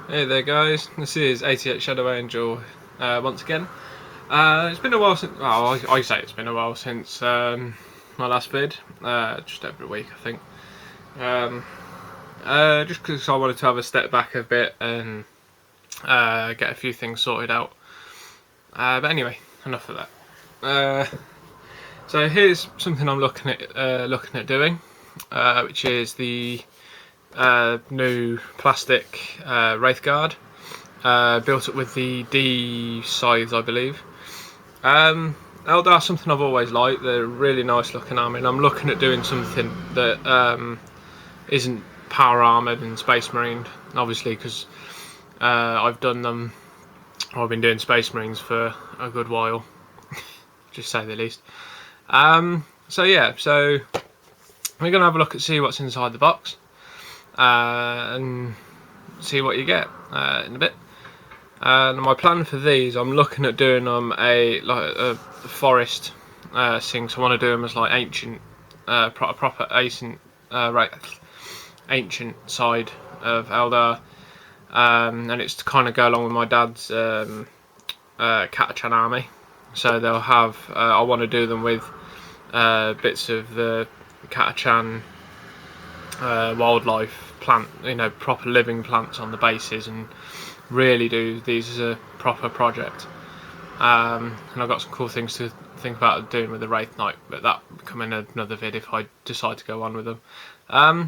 Hey there guys, this is 88 Shadow Angel once again. It's been a while since, well I say it's been a while since my last vid, just over a week I think. Just because I wanted to have a step back a bit and get a few things sorted out. But anyway, enough of that. So here's something I'm looking at doing, which is the new plastic Wraithguard, built up with the D scythes, I believe. Eldar, something I've always liked. They're a really nice looking army, and I'm looking at doing something that isn't power armoured and space marined, obviously, because I've done them. I've been doing space marines for a good while, just say the least. So yeah, so we're gonna have a look at see what's inside the box. And see what you get in a bit. And my plan for these, I'm looking at doing them a forest thing. So I want to do them as like ancient, proper ancient, ancient side of Eldar, and it's to kind of go along with my dad's Pt1 army. So they'll have. I want to do them with bits of the Pt1 wildlife plant, proper living plants on the bases, and really do these as a proper project. And I've got some cool things to think about doing with the Wraith Knight, but that will come in another vid if I decide to go on with them.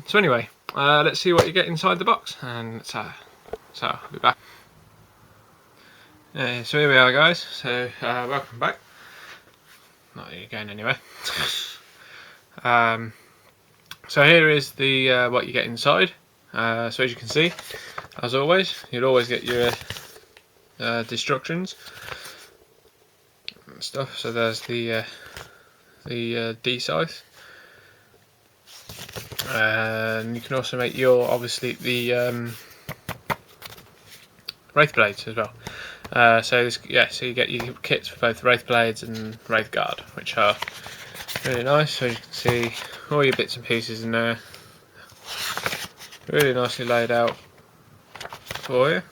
So anyway, let's see what you get inside the box, and so I'll be back. So here we are guys, so welcome back. Not that you're going anywhere. So here is the what you get inside. So as you can see, as always, you'll always get your destructions and stuff. So there's the D scythe, and you can also make your obviously the Wraith blades as well. So you get your kits for both Wraith blades and Wraithguard, which are really nice. So you can see all your bits and pieces in there, really nicely laid out for you.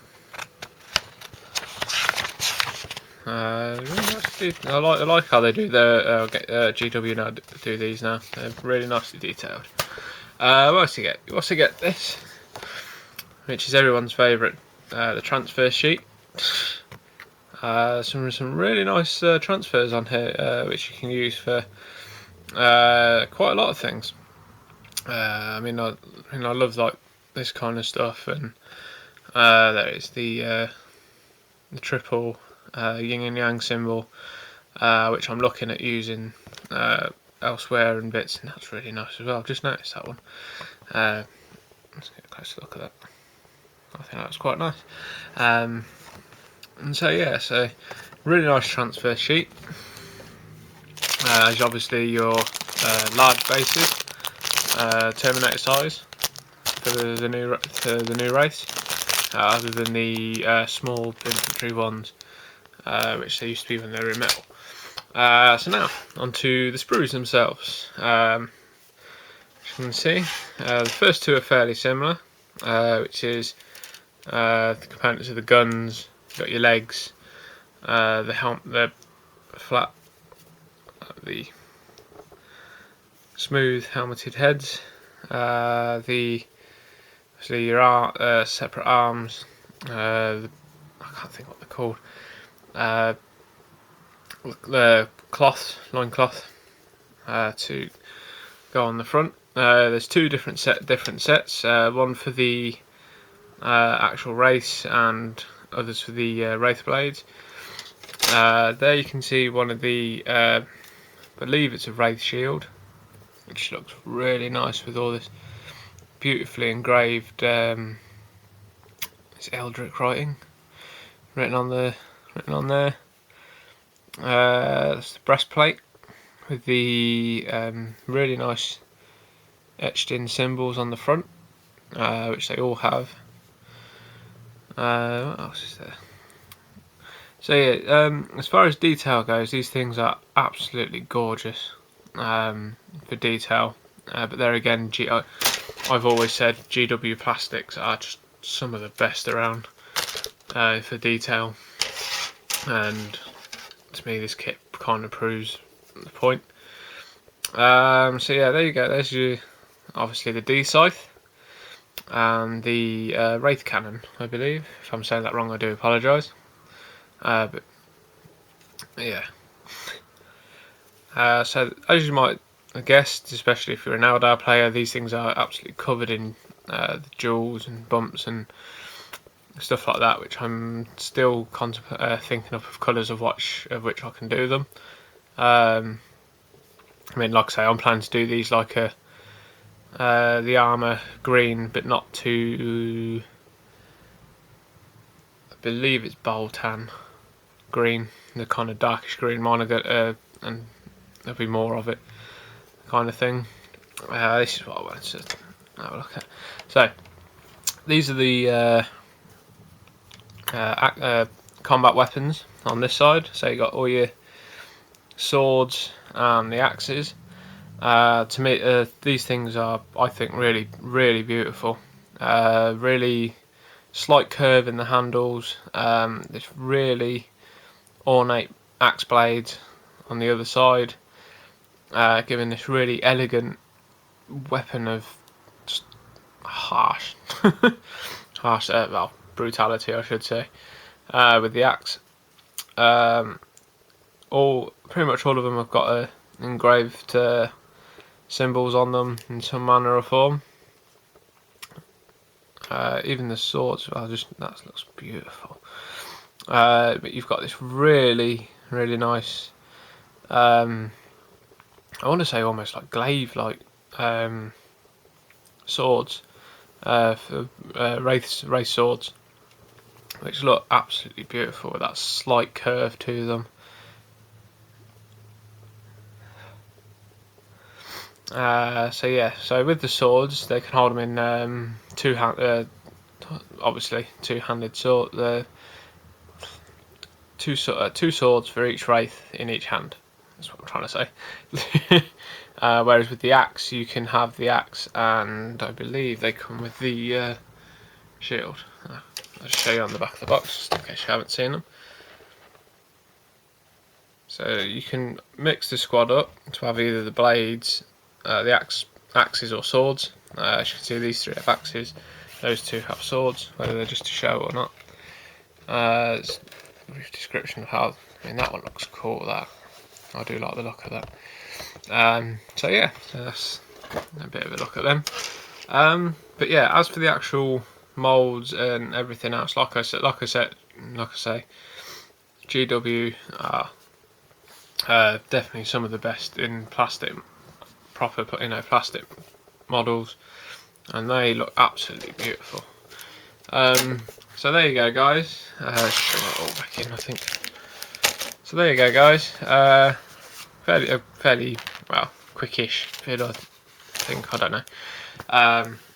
Really I like how they do the GW now do these now. They're really nicely detailed. What else you get? You also get this, which is everyone's favourite, the transfer sheet. Some really nice transfers on here, which you can use for quite a lot of things. I love like this kind of stuff, and there is the triple yin and yang symbol, which I'm looking at using elsewhere and bits, and that's really nice as well. I've just noticed that one. Let's get a closer look at that. I think that's quite nice. And so yeah, so really nice transfer sheet. As obviously your large bases, Terminator size for the new race, other than the small infantry ones, which they used to be when they were in metal. So now onto the sprues themselves. As you can see, the first two are fairly similar, which is the components of the guns. You've got your legs, the helmet, the flat, the smooth helmeted heads, obviously your separate arms, I can't think what they're called, the loincloth to go on the front. There's two different sets, one for the actual race and others for the Wraith blades. There you can see one of the, I believe it's a Wraith shield, which looks really nice with all this beautifully engraved it's Eldritch writing written on there. That's the breastplate with the really nice etched in symbols on the front, which they all have. What else is there? So yeah, as far as detail goes, these things are absolutely gorgeous for detail. But there again, I've always said GW plastics are just some of the best around. for detail, and to me this kit kind of proves the point. So yeah, there you go. There's your, obviously the D scythe and the Wraith cannon, I believe. If I'm saying that wrong, I do apologise. But yeah. So as you might have guessed, especially if you're an Eldar player, these things are absolutely covered in the jewels and bumps and stuff like that, which I'm still thinking of colours of which I can do them. I mean, like I say, I'm planning to do these like the armour green, but not too, I believe it's Boltan green, the kind of darkish green. Mine will get, and there'll be more of it, kind of thing. This is what I wanted to have a look at. So these are the combat weapons on this side. So you got all your swords and the axes. To me, these things are, I think, really, really beautiful. Really slight curve in the handles. This really ornate axe blade on the other side, giving this really elegant weapon of just harsh, well, brutality, I should say, with the axe. Pretty much all of them have got engraved symbols on them in some manner or form. Even the swords, that looks beautiful. But you've got this really, really nice, I want to say almost like glaive-like swords, for wraith swords, which look absolutely beautiful with that slight curve to them. So yeah, so with the swords, they can hold them in obviously two-handed sword. Two swords for each wraith in each hand. That's what I'm trying to say. Whereas with the axe, you can have the axe, and I believe they come with the shield. I'll just show you on the back of the box, just in case you haven't seen them. So you can mix the squad up to have either the blades, the axes or swords. As you can see, these three have axes, those two have swords, whether they're just to show or not. It's a brief description of how, I mean, that one looks cool, that. I do like the look of that. So yeah, so that's a bit of a look at them. But yeah, as for the actual moulds and everything else, like I say, GW are definitely some of the best in plastic, proper, plastic models, and they look absolutely beautiful. So there you go, guys. Just bring it all back in, I think. So there you go, guys. Fairly well, quickish vid, I think. I don't know.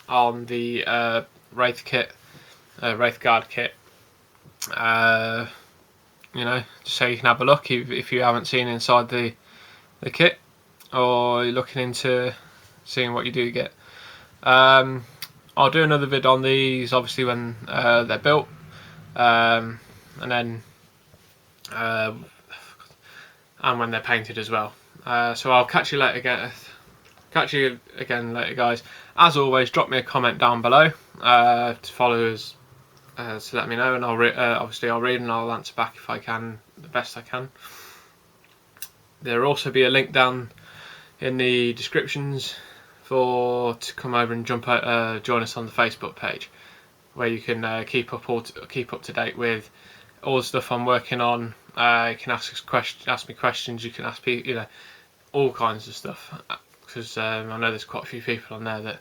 On the Wraith kit, Wraithguard kit. Just so you can have a look if you haven't seen inside the kit, or you're looking into seeing what you do get. I'll do another vid on these, obviously, when they're built, and then and when they're painted as well. So I'll catch you later. Catch you again later, guys. As always, drop me a comment down below to follow us, to let me know, and obviously I'll read and I'll answer back if I can, the best I can. There'll also be a link down in the descriptions to come over and join us on the Facebook page, where you can keep up to date with all the stuff I'm working on. You can ask me questions. You can ask people, all kinds of stuff, because I know there's quite a few people on there that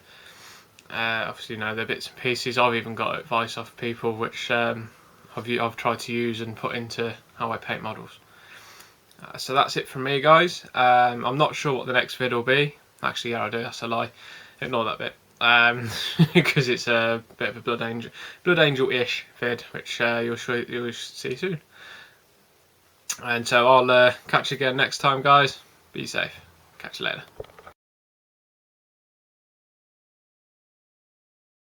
obviously know their bits and pieces. I've even got advice off people which I've tried to use and put into how I paint models. So that's it from me, guys. I'm not sure what the next vid will be. Actually, yeah, I do. That's a lie. Ignore that bit, because it's a bit of a Blood Angel-ish vid, which you'll see soon. And so I'll catch you again next time, guys. Be safe. Catch you later.